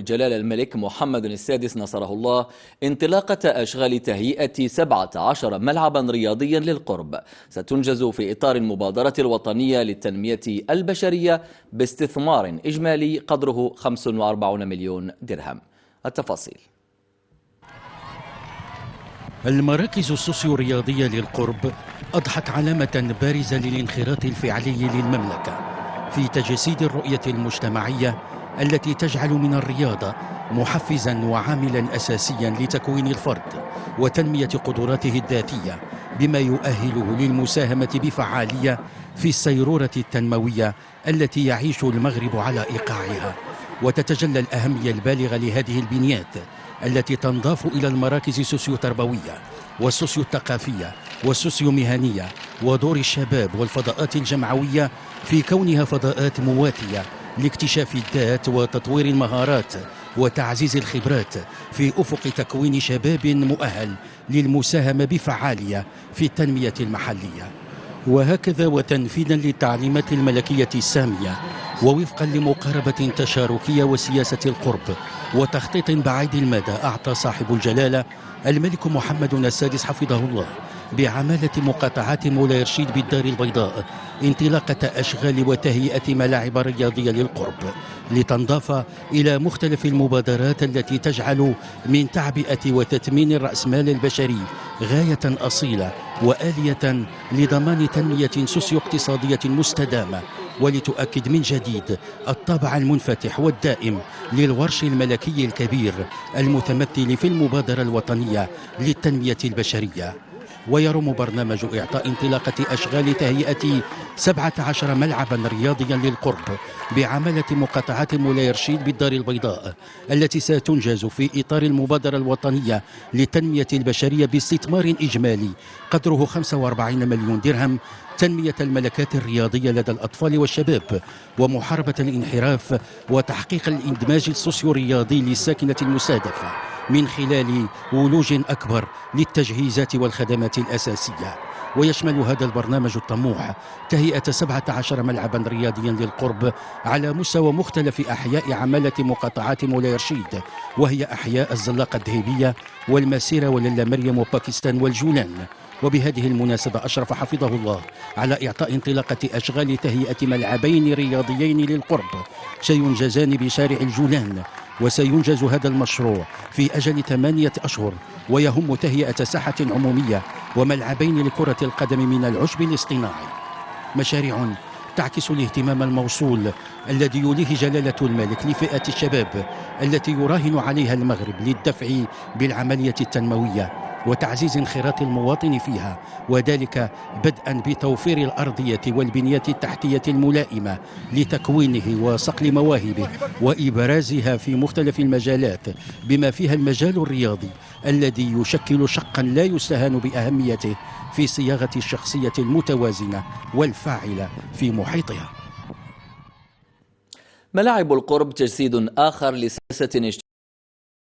الجلالة الملك محمد السادس نصره الله انطلاقة أشغال تهيئة 17 ملعبا رياضيا للقرب ستنجز في إطار المبادرة الوطنية للتنمية البشرية باستثمار إجمالي قدره 45 مليون درهم. التفاصيل. المراكز السوسيو-رياضية للقرب أضحت علامة بارزة للانخراط الفعلي للمملكة في تجسيد الرؤية المجتمعية التي تجعل من الرياضة محفزا وعاملا أساسيا لتكوين الفرد وتنمية قدراته الذاتية، بما يؤهله للمساهمة بفعالية في السيرورة التنموية التي يعيش المغرب على إيقاعها. وتتجلى الأهمية البالغة لهذه البنيات التي تنضاف إلى المراكز السوسيو-تربوية والسوسيو-الثقافية والسوسيو-مهنية ودور الشباب والفضاءات الجمعوية في كونها فضاءات مواتية لاكتشاف الذات وتطوير المهارات وتعزيز الخبرات في أفق تكوين شباب مؤهل للمساهمة بفعالية في التنمية المحلية. وهكذا وتنفيذا للتعليمات الملكية السامية ووفقا لمقاربة تشاركية وسياسة القرب وتخطيط بعيد المدى، أعطى صاحب الجلالة الملك محمد السادس حفظه الله بعمالة مقاطعات مولاي رشيد بالدار البيضاء انطلاقة أشغال وتهيئة ملاعب رياضية للقرب لتنضاف إلى مختلف المبادرات التي تجعل من تعبئة وتثمين الرأسمال البشري غاية أصيلة وآلية لضمان تنمية سوسيو-اقتصادية مستدامة، ولتؤكد من جديد الطابع المنفتح والدائم للورش الملكي الكبير المتمثل في المبادرة الوطنية للتنمية البشرية. ويرم برنامج إعطاء انطلاقة أشغال تهيئة 17 ملعبا رياضيا للقرب بعمالة مقاطعات مولاي رشيد بالدار البيضاء التي ستنجز في إطار المبادرة الوطنية للتنمية البشرية باستثمار إجمالي قدره 45 مليون درهم، تنمية الملكات الرياضية لدى الأطفال والشباب ومحاربة الانحراف وتحقيق الإندماج السوسيو-رياضي للساكنة المستهدفة من خلال ولوج أكبر للتجهيزات والخدمات الأساسية. ويشمل هذا البرنامج الطموح تهيئة 17 ملعبا رياضيا للقرب على مستوى مختلف أحياء عمالة مقاطعات مولاي رشيد، وهي أحياء الزلاقة الذهبية والمسيرة وللا مريم وباكستان والجولان. وبهذه المناسبة أشرف حفظه الله على إعطاء انطلاقة أشغال تهيئة ملعبين رياضيين للقرب سينجزان بشارع الجولان، وسينجز هذا المشروع في أجل 8 أشهر، ويهم تهيئة ساحة عمومية وملعبين لكرة القدم من العشب الاصطناعي. مشاريع تعكس الاهتمام الموصول الذي يوليه جلالة الملك لفئة الشباب التي يراهن عليها المغرب للدفع بالعملية التنموية وتعزيز انخراط المواطن فيها، وذلك بدءا بتوفير الأرضية والبنية التحتية الملائمة لتكوينه وصقل مواهبه وإبرازها في مختلف المجالات، بما فيها المجال الرياضي الذي يشكل شقا لا يستهان بأهميته في صياغة الشخصية المتوازنة والفاعلة في محيطها. ملاعب القرب تجسيد آخر لسياسة